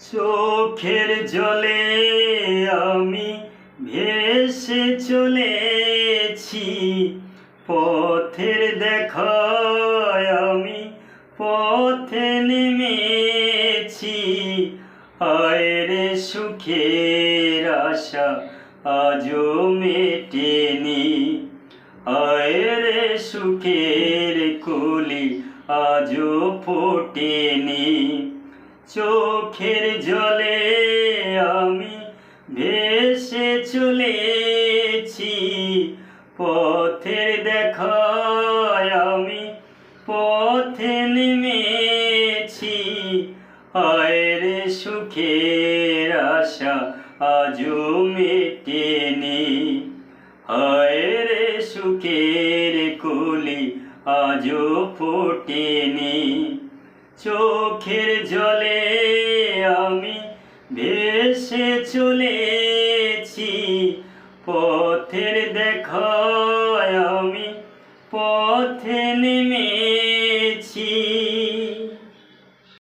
চোখের জলে আমি ভেসে চলেছি, পথের দেখায় আমি পথে নেমেছি। আয়রে সুখের আশা আজও মেটেনি, আয়রে সুখের কলি আজও ফোটেনি। চোখের জলে আমি ভেসে চলেছি, পথের দেখায় আমি পথে নেমেছি। আয়রে সুখের আশা আজও মেটেনি, আয়রে সুখের কলি আজও ফোটেনি। চোখের জলে আমি ভেসে চলেছি, পথের দেখায় আমি পথে নেমেছি।